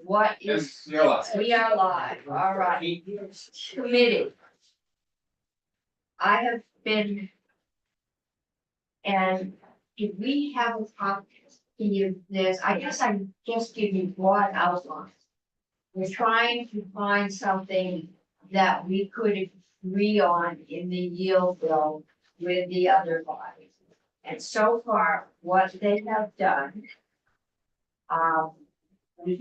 what is, You're live. we are live, all right. Committee. I have been. And if we have a copy of this, I guess I just give you broad outlines. We're trying to find something that we could agree on in the yield bill with the other bodies. And so far, what they have done. We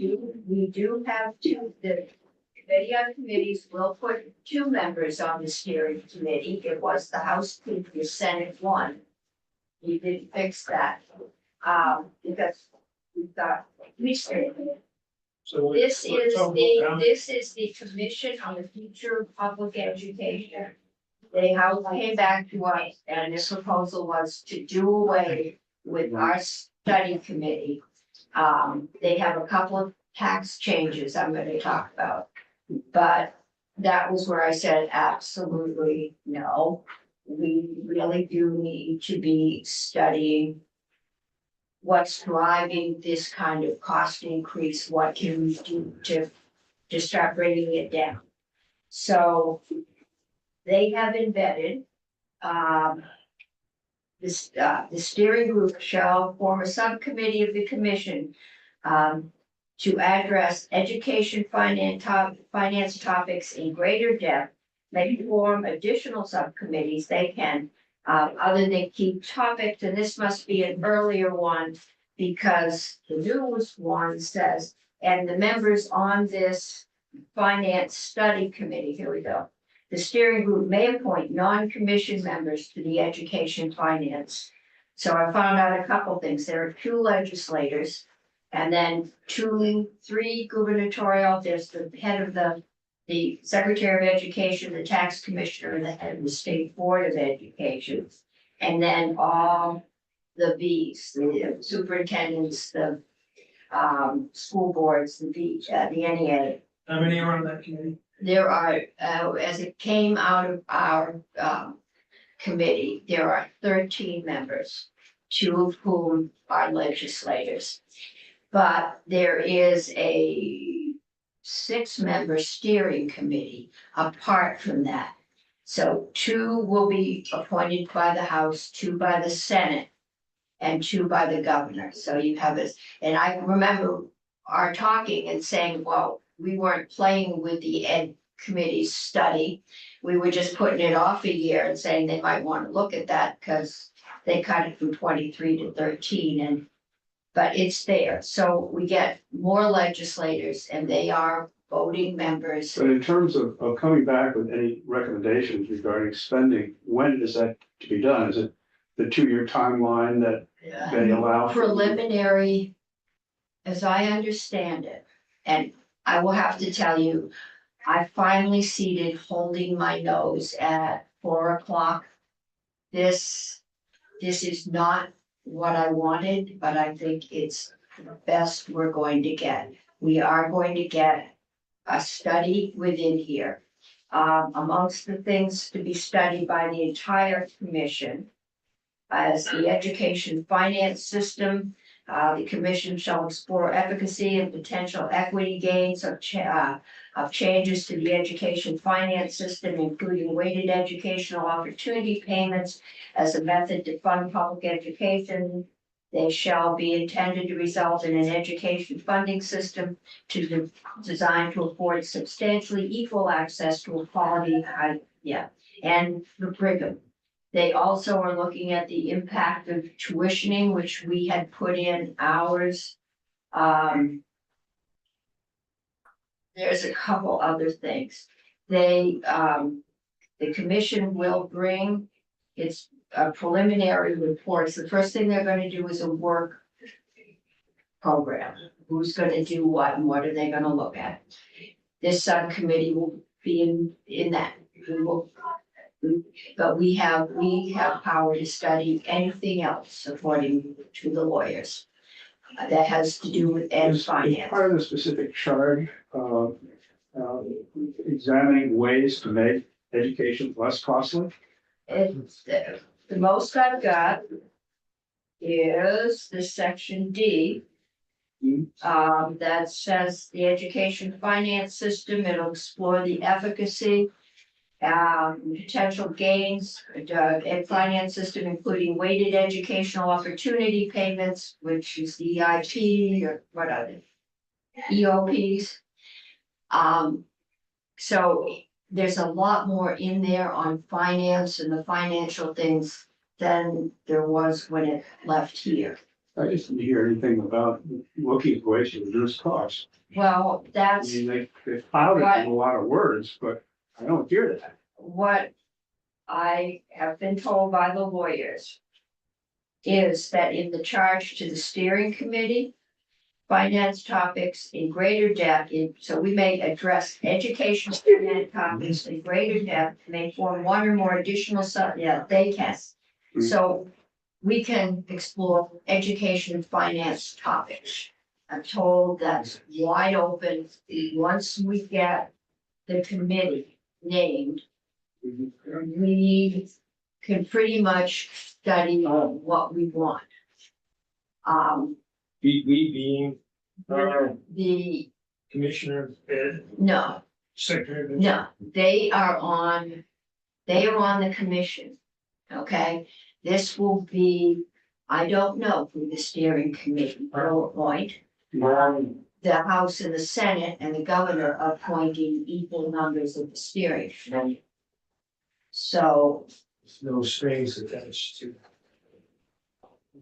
do have two, the committee on committees will put two members on the steering committee. It was the House two, the Senate one. We did fix that, because we thought, So this is the Commission on the Future of Public Education. They came back to us and this proposal was to do away with our study committee. They have a couple of tax changes I'm gonna talk about. But that was where I said absolutely no. We really do need to be studying what's driving this kind of cost increase, what can we do to start bringing it down? So they have embedded, the steering group shall form a subcommittee of the commission to address education finance topics in greater depth. They form additional subcommittees, they can, other than key topics, and this must be an earlier one. Because the newest one says, and the members on this finance study committee, here we go. The steering group may appoint non-commissioned members to the education finance. So I found out a couple things, there are two legislators. And then three gubernatorial, there's the head of the Secretary of Education, the tax commissioner, and the head of the State Board of Education. And then all the Bs, the superintendents, the school boards, the NEA. How many are on that committee? There are, as it came out of our committee, there are 13 members, 2 of whom are legislators. But there is a 6-member steering committee apart from that. So 2 will be appointed by the House, 2 by the Senate, and 2 by the governor. So you have this, and I remember our talking and saying, well, we weren't playing with the ed committee's study. We were just putting it off a year and saying they might want to look at that because they cut it from 23 to 13 but it's there. So we get more legislators and they are voting members. But in terms of coming back with any recommendations regarding spending, when is that to be done? Is it the 2-year timeline that they allow? Preliminary, as I understand it, and I will have to tell you, I finally seated holding my nose at 4 o'clock. This is not what I wanted, but I think it's the best we're going to get. We are going to get a study within here. Amongst the things to be studied by the entire commission as the education finance system. The commission shall explore efficacy and potential equity gains of changes to the education finance system, including weighted educational opportunity payments as a method to fund public education. They shall be intended to result in an education funding system designed to afford substantially equal access to a quality, and the curriculum. They also are looking at the impact of tuitioning, which we had put in ours. There's a couple other things. The commission will bring its preliminary reports. The first thing they're going to do is a work program. Who's going to do what and what are they going to look at? This subcommittee will be in that. But we have power to study anything else according to the lawyers. That has to do with ed Is finance. part of the specific charge examining ways to make education less costly? It's the most I've got is the section D. That says the education finance system, it'll explore the efficacy. Potential gains, and finance system, including weighted educational opportunity payments, which is the EIP or what are they? EOPs. So there's a lot more in there on finance and the financial things than there was when it left here. I just didn't hear anything about looking for ways to reduce costs. Well, I that's mean, they cloud it in a lot of words, but I don't hear that. what I have been told by the lawyers. Is that in the charge to the steering committee, finance topics in greater depth, so we may address education finance topics in greater depth, may form one or more additional they can. So we can explore education and finance topics. I'm told that's wide open. Once we get the committee named, we can pretty much study what we want. We being, The, Commissioner, Ed, no, Secretary. no, they are on the commission, okay? This will be, I don't know who the steering committee will appoint. The House and the Senate and the governor appointing equal numbers of the steering committee. So, There's no strings attached to.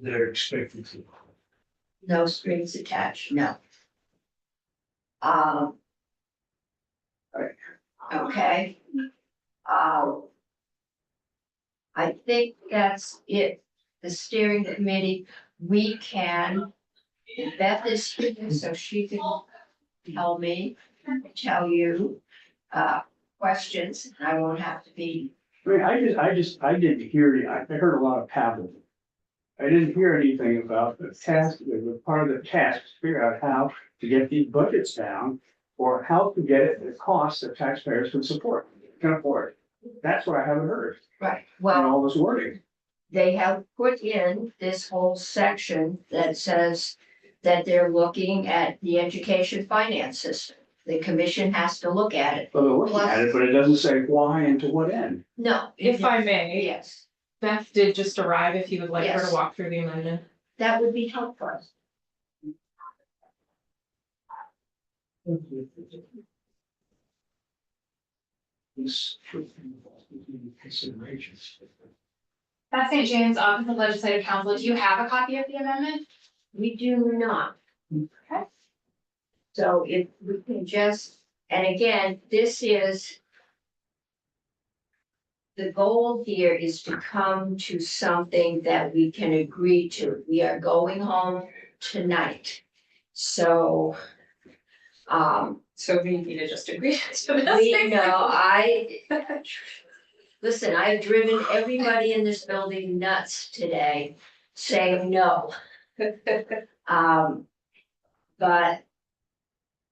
They're expected to. no strings attached, no. Okay. I think that's it. The steering committee, we can, and Beth is here, so she can tell me, tell you, questions. I won't have to be, I mean, I didn't hear, I heard a lot of paddling. I didn't hear anything about the task, the part of the task, to figure out how to get these budgets down. Or how to get it at a cost that taxpayers can afford. That's what I haven't heard, right, in well, all this wording. they have put in this whole section that says that they're looking at the education finance system. The commission has to look at it. But they're looking at it, but it doesn't say why and to what end. No. If I may, Yes, Beth did just arrive, if you would like her Yes. to walk through the amendment. that would be helpful. This considerations. That's St. James Office of Legislative Counsel. Do you have a copy of the amendment? We do not. Okay. So if we can just, and again, this is. The goal here is to come to something that we can agree to. We are going home tonight. So. So we need to just agree to this. We know, listen, I've driven everybody in this building nuts today, saying no. But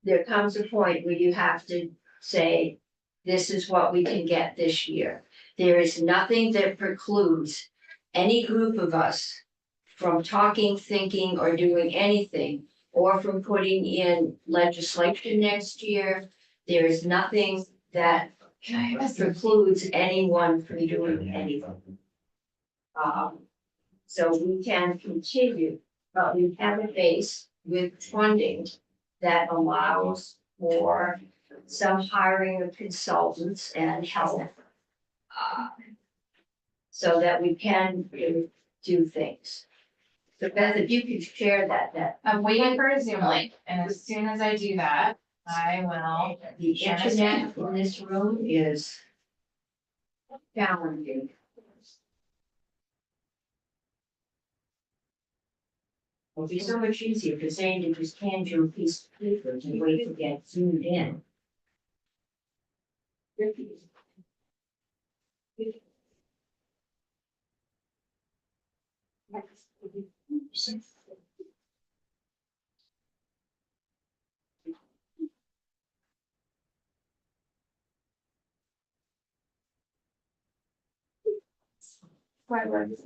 there comes a point where you have to say, this is what we can get this year. There is nothing that precludes any group of us from talking, thinking, or doing anything, or from putting in legislation next year. There is nothing that precludes anyone from doing anything. So we can continue, but we have a base with funding that allows for some hiring of consultants and help. So that we can do things. So Beth, if you could share that I'm waiting for a Zoom link, and as soon as I do that, I will. the internet in this room is challenging. It'll be so much easier for Zane to just hand you a piece of paper and wait to get zoomed in.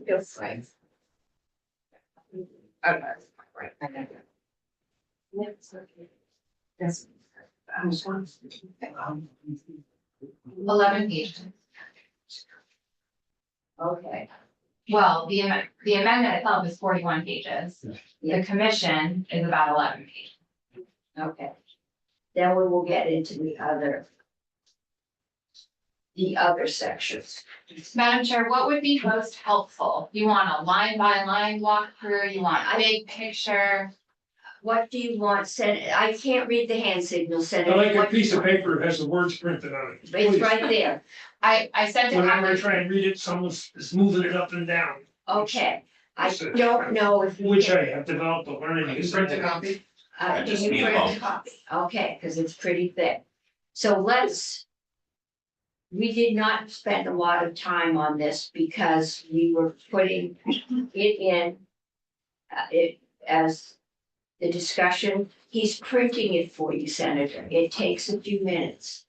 Feels right. Okay, right. Yes. 11 pages. Okay, Well, the amendment itself is 41 pages. Yeah. The commission is about 11 pages. okay. Then we will get into the other sections. Madam Chair, what would be most helpful? You want a line by line walkthrough? You want a big picture? What do you want, I can't read the hand signal, I Senator. like a What do you piece of want? paper that has the words printed on it. It's Please. right there, I sent it. Whenever I try and read it, someone's is moving it up and down, okay. I Yes, sir. don't know if you which can, I have developed a learning. You print a copy? can just you need a print a copy. copy? Okay, because it's pretty thick. So we did not spend a lot of time on this because we were putting it in it as the discussion. He's printing it for you, Senator. It takes a few minutes.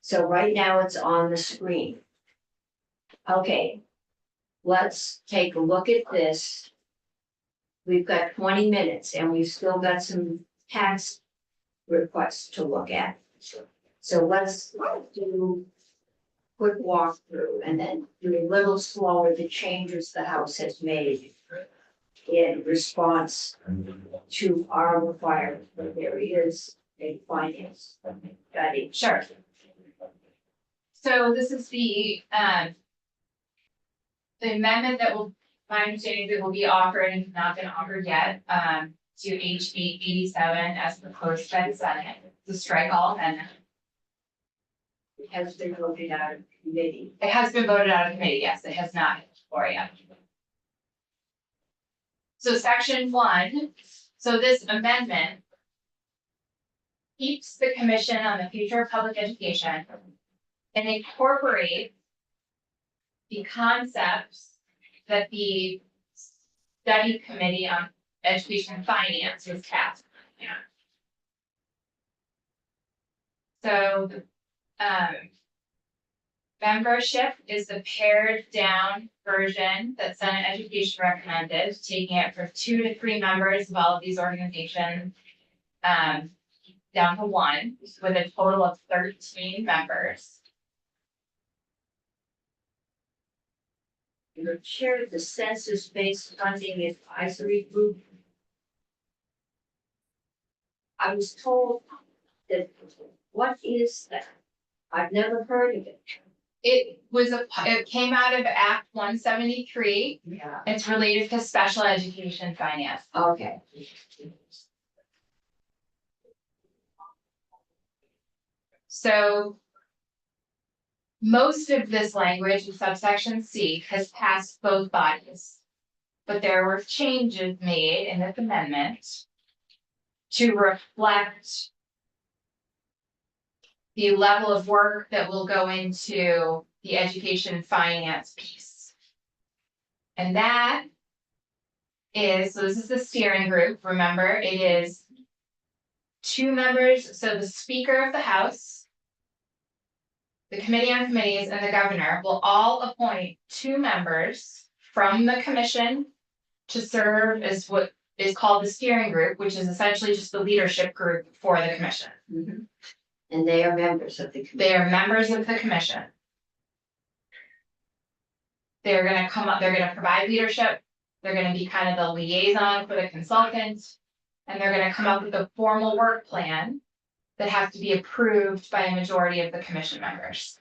So right now it's on the screen. Okay, let's take a look at this. We've got 20 minutes and we've still got some tax requests to look at. So let's do a quick walkthrough and then do a little slower the changes the House has made in response to our requirement, but there is a finance study. Sure. So this is the amendment that will, my understanding is it will be offered and has not been offered yet, to HB 87 as proposed by the Senate, the strike all amendment. It has been voted out of committee. It has been voted out of committee, yes, it has not hit the floor yet. So section 1, so this amendment keeps the commission on the future of public education and incorporates the concepts that the study committee on education and finance was tasked. So the membership is the pared down version that Senate Education recommended, taking it from 2 to 3 members of all of these organizations down to 1, with a total of 13 members. Your chair of the census-based funding advisory group. I was told that, what is that? I've never heard of it. It came out of Act 173. Yeah. It's related to special education finance. Okay. So most of this language in subsection C has passed both bodies. But there were changes made in this amendment to reflect the level of work that will go into the education and finance piece. And that is, so this is the steering group, remember, it is 2 members, so the Speaker of the House, the Committee on Committees, and the Governor will all appoint 2 members from the commission to serve as what is called the steering group, which is essentially just the leadership group for the commission. Mhm. And they are members of the committee. They are members of the commission. They're gonna come up, they're gonna provide leadership, they're gonna be kind of the liaison for the consultant, and they're gonna come up with a formal work plan that has to be approved by a majority of the commission members.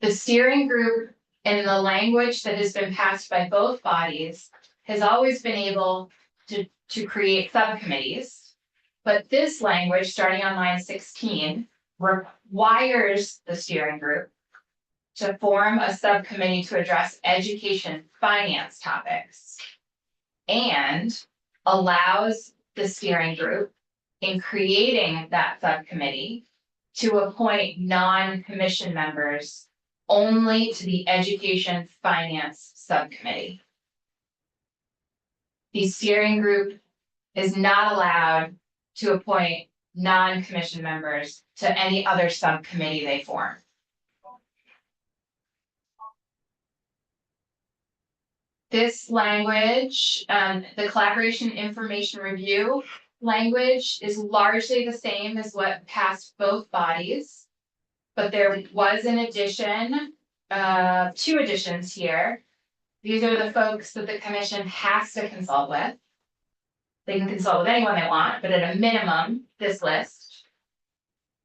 The steering group, in the language that has been passed by both bodies, has always been able to create subcommittees. But this language, starting on line 16, requires the steering group to form a subcommittee to address education finance topics. And allows the steering group, in creating that subcommittee, to appoint non-commission members only to the education finance subcommittee. The steering group is not allowed to appoint non-commission members to any other subcommittee they form. This language, the collaboration information review language is largely the same as what passed both bodies. But there was an addition, two additions here. These are the folks that the commission has to consult with. They can consult with anyone they want, but at a minimum, this list.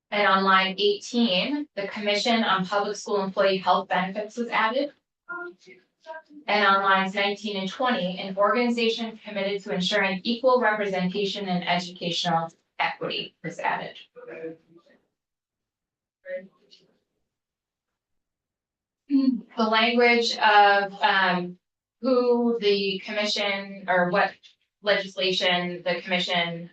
And on line 18, the Commission on Public School Employee Health Benefits was added. And on lines 19 and 20, an organization committed to ensuring equal representation and educational equity was added. The language of who the commission or what legislation the commission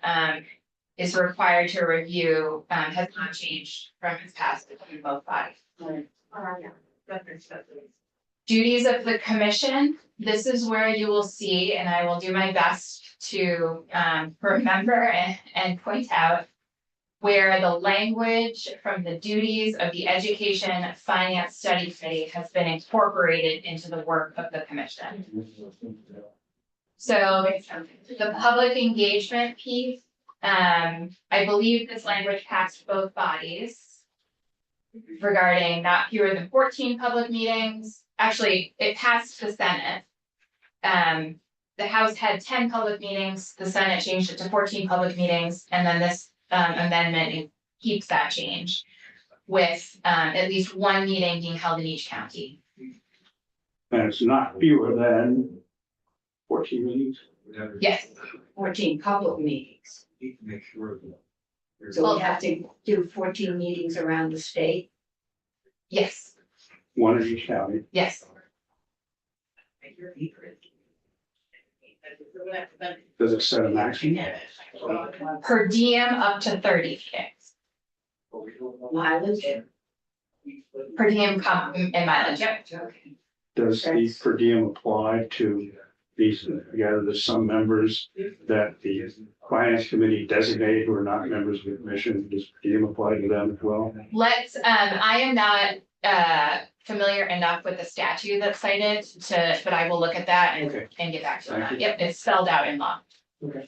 is required to review has not changed from its past between both bodies. Duties of the commission, this is where you will see, and I will do my best to remember and point out where the language from the duties of the Education Finance Study Committee has been incorporated into the work of the commission. So the public engagement piece, I believe this language passed both bodies regarding not fewer than 14 public meetings. Actually, it passed the Senate. The House had 10 public meetings, the Senate changed it to 14 public meetings, and then this amendment keeps that change with at least one meeting being held in each county. And it's not fewer than 14 meetings. Yes, 14 public meetings. Need to make sure that. So we have to do 14 meetings around the state. yes, One in each county. yes. Does it set a maximum? Per diem up to 30 meetings. Mileage. Per diem and mileage, yep. Does the per diem apply to these, there's some members that the finance committee designated who are not members of the commission? Does per diem apply to them as well? Let's, I am not familiar enough with the statute that's cited but I will look at that Okay. and get back to Thank that. you. Yep, it's spelled out in law. Okay.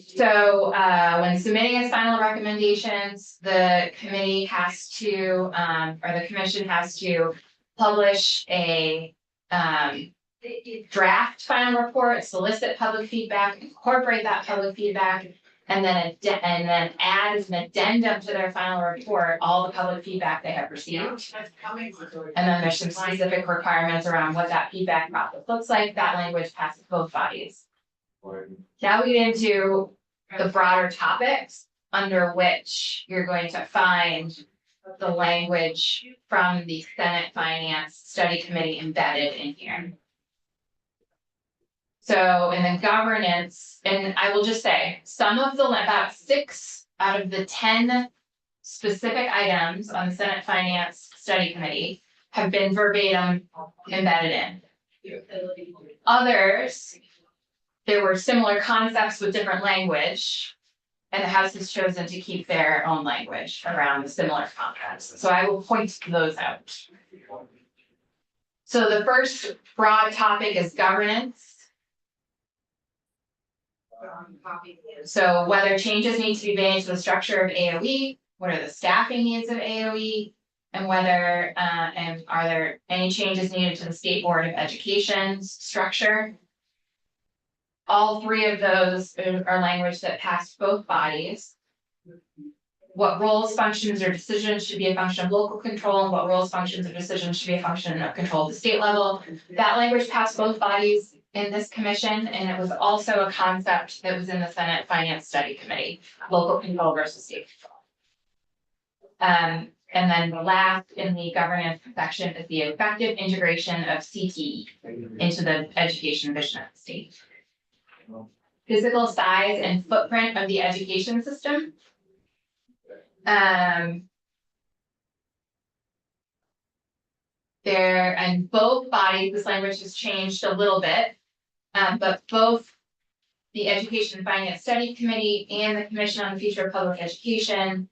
So when submitting its final recommendations, the committee has to, or the commission has to publish a draft final report, solicit public feedback, incorporate that public feedback, and then add as an addendum to their final report all the public feedback they have received. And then there's some specific requirements around what that feedback process looks like. That language passes both bodies. Now we get into the broader topics under which you're going to find the language from the Senate Finance Study Committee embedded in here. So in the governance, and I will just say, some of the, about 6 out of the 10 specific items on the Senate Finance Study Committee have been verbatim embedded in. Others, there were similar concepts with different language, and the House has chosen to keep their own language around the similar concepts. So I will point those out. So the first broad topic is governance. So whether changes need to be made to the structure of AOE, what are the staffing needs of AOE, and whether and are there any changes needed to the State Board of Education's structure. All 3 of those are language that passed both bodies. What roles, functions, or decisions should be a function of local control, and what roles, functions, or decisions should be a function of control at the state level. That language passed both bodies in this commission, and it was also a concept that was in the Senate Finance Study Committee, local control versus state control. And then the last in the governance section is the effective integration of CTE into the education vision of the state. Physical size and footprint of the education system. There, and both bodies, this language has changed a little bit, but both the Education Finance Study Committee and the Commission on the Future of Public Education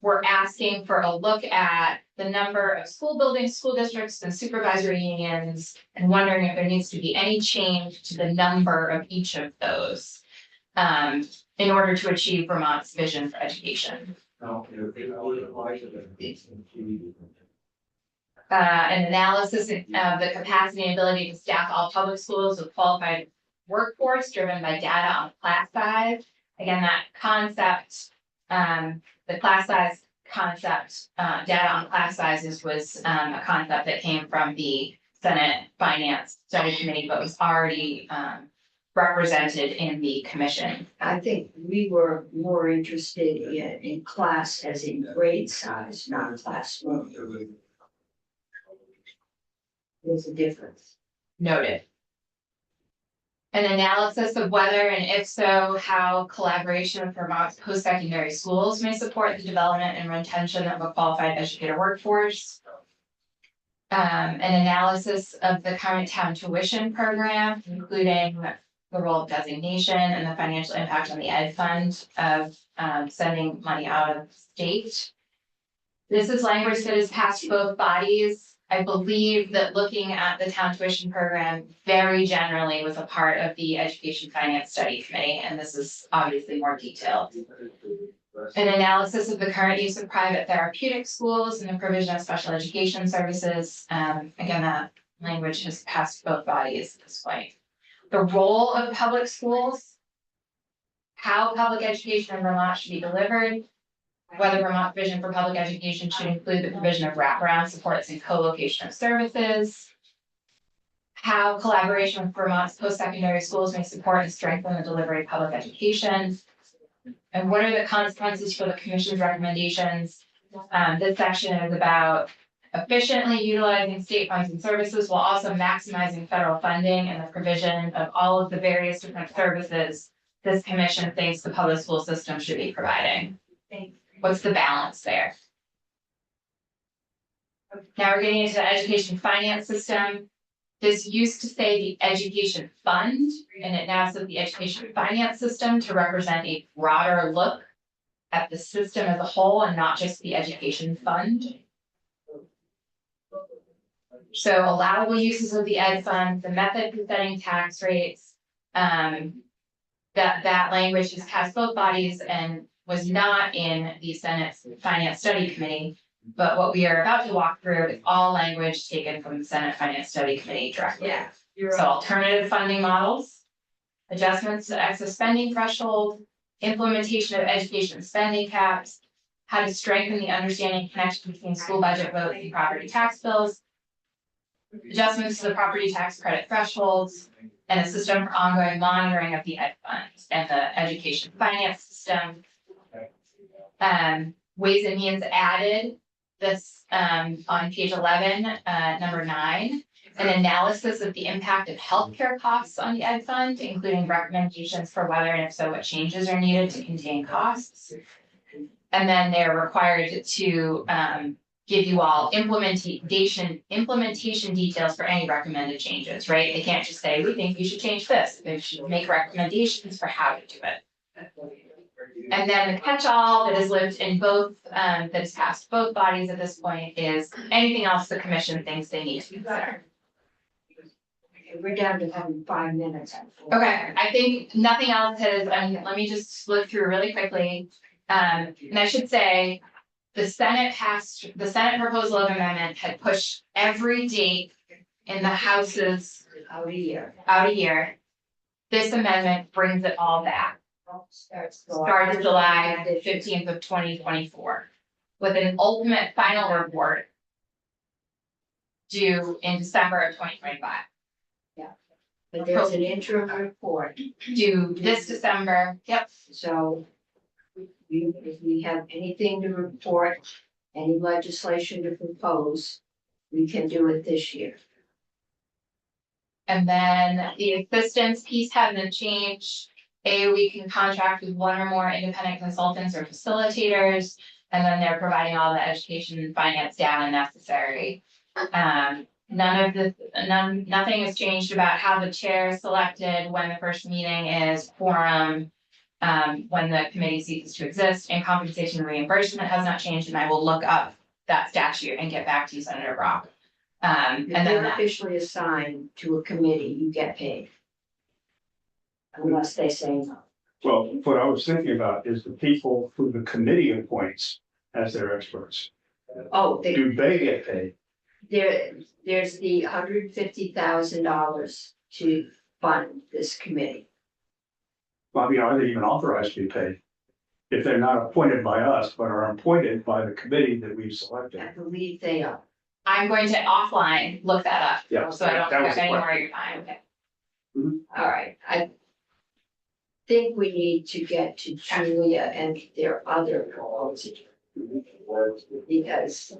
we're asking for a look at the number of school buildings, school districts, and supervisory unions, and wondering if there needs to be any change to the number of each of those in order to achieve Vermont's vision for education. An analysis of the capacity and ability to staff all public schools with qualified workforce driven by data on class size. Again, that concept, the class size concept, data on class sizes was a concept that came from the Senate Finance Study Committee, but was already represented in the commission. I think we were more interested in class as in grade size, not classroom. There's a difference. Noted. An analysis of whether and if so, how collaboration with Vermont's post-secondary schools may support the development and retention of a qualified educator workforce. An analysis of the current town tuition program, including the role of designation and the financial impact on the ed fund of sending money out of state. This is language that has passed both bodies. I believe that looking at the town tuition program very generally was a part of the Education Finance Study Committee, and this is obviously more detailed. An analysis of the current use of private therapeutic schools and the provision of special education services. Again, that language has passed both bodies at this point. The role of public schools, how public education in Vermont should be delivered, whether Vermont's vision for public education should include the provision of wraparound supports and co-location of services, how collaboration with Vermont's post-secondary schools may support and strengthen the delivery of public education, and what are the consequences for the commission's recommendations. This section is about efficiently utilizing state funds and services while also maximizing federal funding and the provision of all of the various different services this commission thinks the public school system should be providing. What's the balance there? Now we're getting into the education finance system. This used to say the education fund, and it now says the education finance system to represent a broader look at the system as a whole and not just the education fund. So allowable uses of the ed fund, the method for setting tax rates, that language has passed both bodies and was not in the Senate Finance Study Committee. But what we are about to walk through is all language taken from the Senate Finance Study Committee directly. Yeah. So alternative funding models, adjustments to excess spending threshold, implementation of education spending caps, how to strengthen the understanding and connection between school budget votes and property tax bills, adjustments to the property tax credit thresholds, and a system for ongoing monitoring of the ed funds and the education finance system. Ways and Means added this on page 11, number 9, an analysis of the impact of healthcare costs on the ed fund, including recommendations for whether and if so what changes are needed to contain costs. And then they're required to give you all implementation details for any recommended changes, right? They can't just say, we think you should change this. They should make recommendations for how to do it. And then the catch-all that has lived in both, that has passed both bodies at this point is anything else the commission thinks they need to consider. Okay, we're down to having 5 minutes. Okay, I think nothing else has, let me just look through really quickly. And I should say, the Senate proposal of amendment had pushed every date in the House's Out a year. out a year. This amendment brings it all back. Starts July 15th of 2024, with an ultimate final report due in December of 2025. But there's an interim report, Due this December, yep, so if we have anything to report, any legislation to propose, we can do it this year. and then the assistance piece hasn't changed. We can contract with one or more independent consultants or facilitators, and then they're providing all the education and finance data necessary. Nothing has changed about how the chair is selected, when the first meeting is, quorum, when the committee ceases to exist, and compensation and reimbursement has not changed, and I will look up that statute and get back to you, Senator Brock. And If then you're that, officially assigned to a committee, you get paid. Unless they say no. Well, what I was thinking about is the people who the committee appoints as their experts. Oh, Do they get paid? there's the $150,000 to fund this committee. I mean, are they even authorized to be paid? If they're not appointed by us, but are appointed by the committee that we've selected. I believe they are. I'm going to offline look that up, Yeah. so I don't that was take the any more question. of your time, okay? All right, I think we need to get to Julia and their other proposal. Because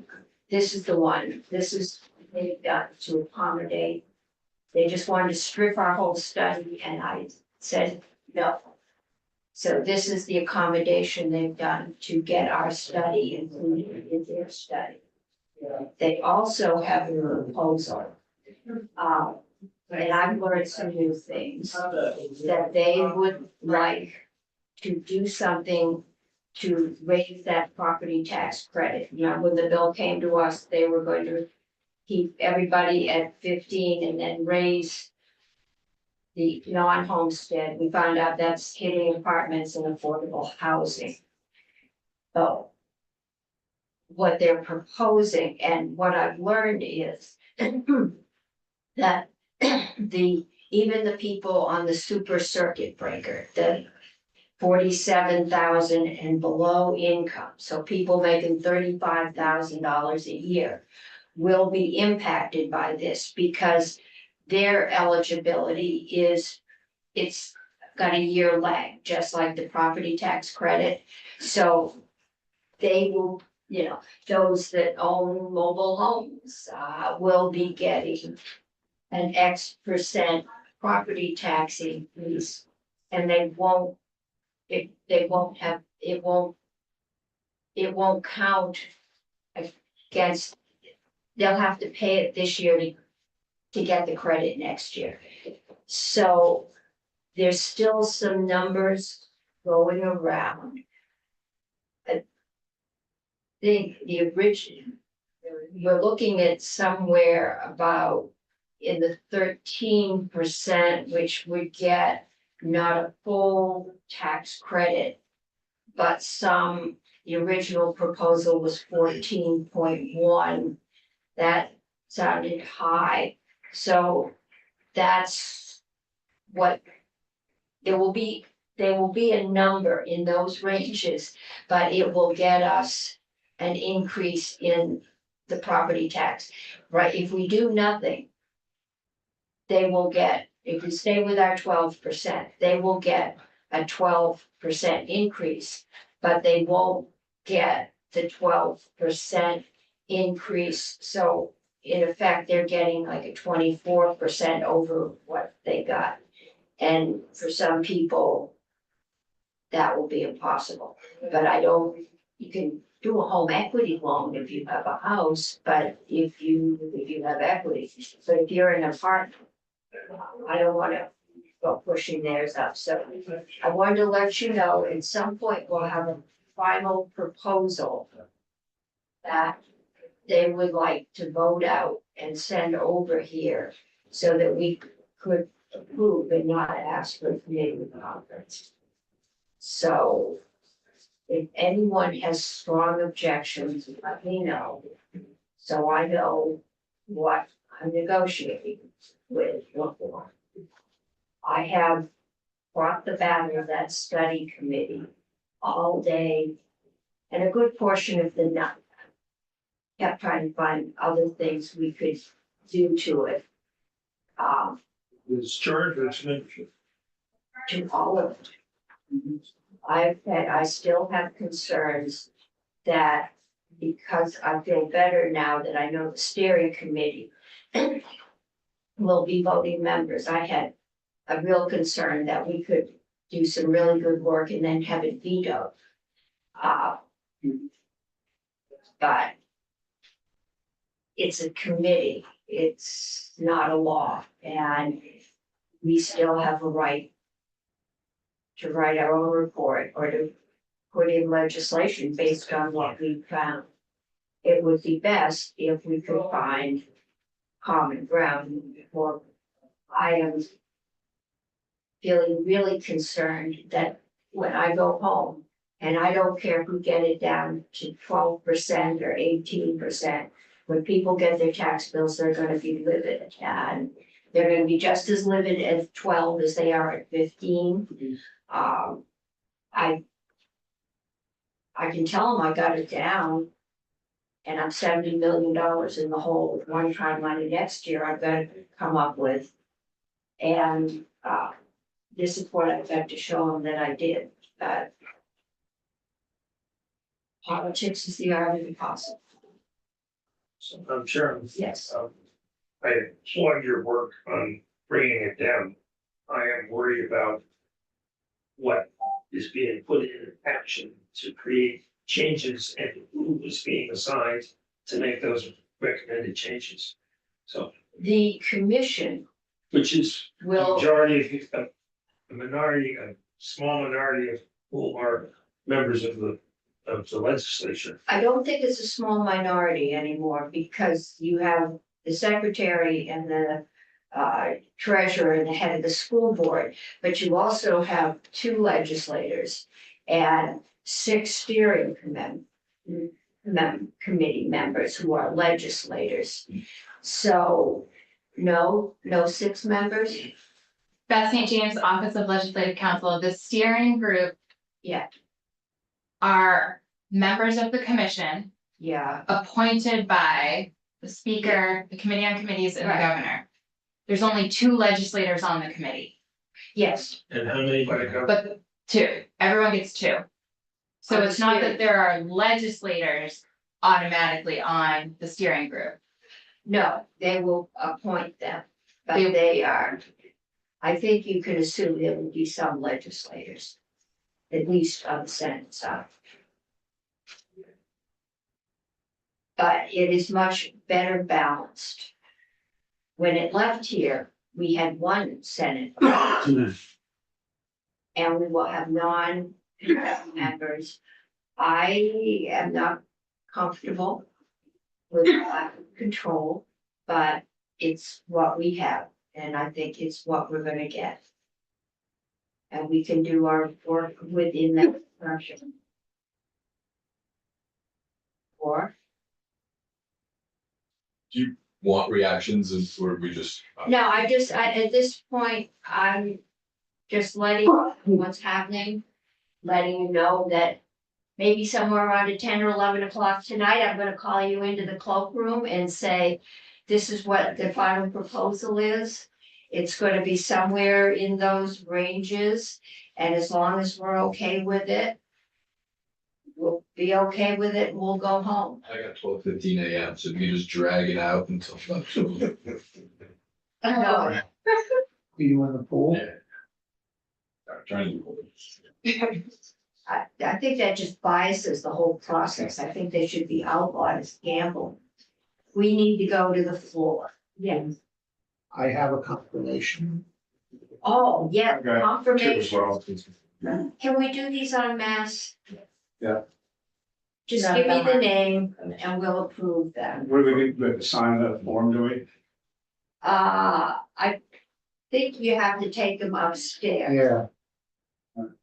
this is the one, this is, they've got to accommodate. They just wanted to strip our whole study and I said, no. So this is the accommodation they've done to get our study included in their study. They also have a proposal. And I've learned some new things, that they would like to do something to raise that property tax credit. You know, when the bill came to us, they were going to keep everybody at 15 and then raise the non-homestead. We found out that's hitting apartments and affordable housing. So what they're proposing and what I've learned is that even the people on the super circuit breaker, the 47,000 and below income, so people making $35,000 a year will be impacted by this because their eligibility is, it's got a year lag, just like the property tax credit. So they will, you know, those that own mobile homes will be getting an X% property tax increase. And they won't count against, they'll have to pay it this year to get the credit next year. So there's still some numbers going around. I think the original, we're looking at somewhere about in the 13%, which would get not a full tax credit, but some, the original proposal was 14.1. That sounded high. So that's what, there will be a number in those ranges, but it will get us an increase in the property tax, right? If we do nothing, they will get, if we stay with our 12%, they will get a 12% increase, but they won't get the 12% increase. So in effect, they're getting like a 24% over what they got. And for some people, that will be impossible. But you can do a home equity loan if you have a house, but if you have equity. But if you're in an apartment, I don't wanna go pushing theirs up. So I wanted to let you know, at some point, we'll have a final proposal that they would like to vote out and send over here so that we could approve and not ask for a committee conference. So if anyone has strong objections, let me know. So I know what I'm negotiating with. I have fought the battle of that study committee all day and a good portion of the night. Kept trying to find other things we could do to it. It's charged or it's membership. To all of it. I still have concerns that because I feel better now that I know the steering committee will be voting members. I had a real concern that we could do some really good work and then have it vetoed. But it's a committee, it's not a law, and we still have a right to write our own report or to put in legislation based on what we found. It would be best if we could find common ground. Or I am feeling really concerned that when I go home, and I don't care if we get it down to 12% or 18%, when people get their tax bills, they're gonna be livid, and they're gonna be just as livid at 12 as they are at 15. I can tell them I got it down. And I'm $70 million in the hole with one-time money next year I've got to come up with. And, this is what I've got to show them that I did. Politics is the art of the possible. So I'm sure, Yes. I applaud your work on bringing it down. I am worried about what is being put in action to create changes and who is being assigned to make those recommended changes. So, The commission which is a will, majority of, a minority, a small minority of who are members of the legislature. I don't think it's a small minority anymore because you have the secretary and the treasurer and the head of the school board, but you also have 2 legislators and 6 steering committee members who are legislators. So, no 6 members? Beth St. James Office of Legislative Counsel, the steering group Yeah, are members of the commission yeah, appointed by the speaker, the committee on committees, and the Right. governor. There's only 2 legislators on the committee, yes, And how many by the government? but 2, everyone gets 2. So On the it's not steering. that there are legislators automatically on the steering group. no, they will appoint them, but They- they are. I think you can assume there will be some legislators, at least on the Senate side. But it is much better balanced. When it left here, we had 1 Senate and we will have non-members. I am not comfortable with lack of control, but it's what we have, and I think it's what we're gonna get. And we can do our work within that structure. Or, Want reactions and or we just? no, at this point, I'm just letting what's happening, letting you know that maybe somewhere around at 10 or 11 o'clock tonight, I'm gonna call you into the cloakroom and say, this is what the final proposal is. It's gonna be somewhere in those ranges, and as long as we're okay with it, we'll be okay with it, and we'll go home. I got 12:15 AM, so we just drag it out until. No, You in the pool? Yeah. Trying to. I think that just biases the whole process. I think they should be outlawed as gambling. We need to go to the floor. Yes. I have a confirmation. Oh, yeah, Okay. confirmation. Can we do these on mass? Yeah. Just give me the name and we'll approve them. Where do we have to sign that form, do we? I think you have to take them upstairs. Yeah.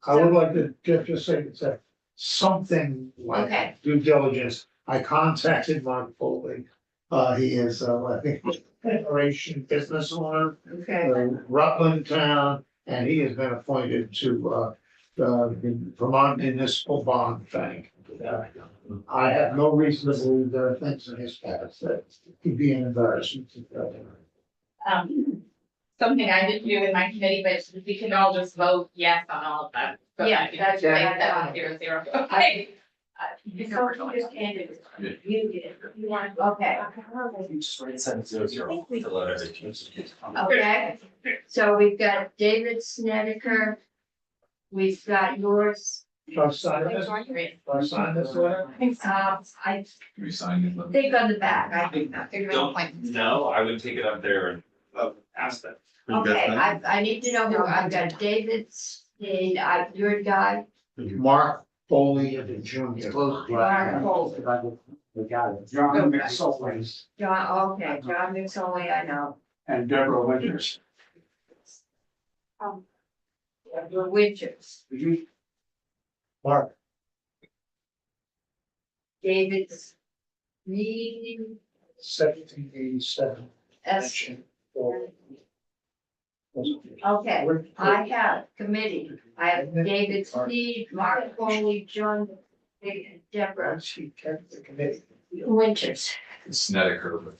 I would like to just say it's something like Okay, due diligence. I contacted Mark Foley. He is, I think, Federation business owner, okay, Rutland Town, and he has been appointed to the Vermont Municipal Bond Bank. I have no reason to believe there are things in his past that could be an embarrassment to the Something I didn't do in my committee, but we can all just vote yes on all of them. So Yeah, that's what I thought. 0-0. I- Someone just handed it. You did. You want, okay. Okay, so we've got David Snedeker. We've got yours. Do I sign this? Do I sign this letter? I We sign it. think on the back, I think. No, I would take it up there and ask them. Okay, I need to know who, I've got David And your guy, Mark Foley Jr. Mark Holden. We got it. John McSorley John, okay, John McSorley, I know. and Deborah Winters. The Winters, Mark, David's Reed, 1787. S. Okay, I have committee, I have David Sneed, Mark Foley, John, Deborah She kept the committee. Winters. Snedeker.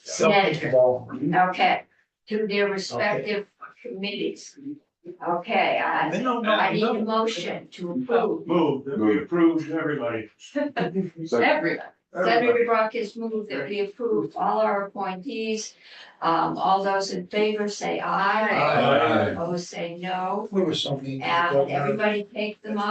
Okay, to their respective committees. Okay, I need a motion to approve. Move, that we approved everybody. Everyone. Senator Brock has moved that we approve all our appointees. All those in favor say aye. Aye. Opposed say no. We were so mean. And everybody take them up.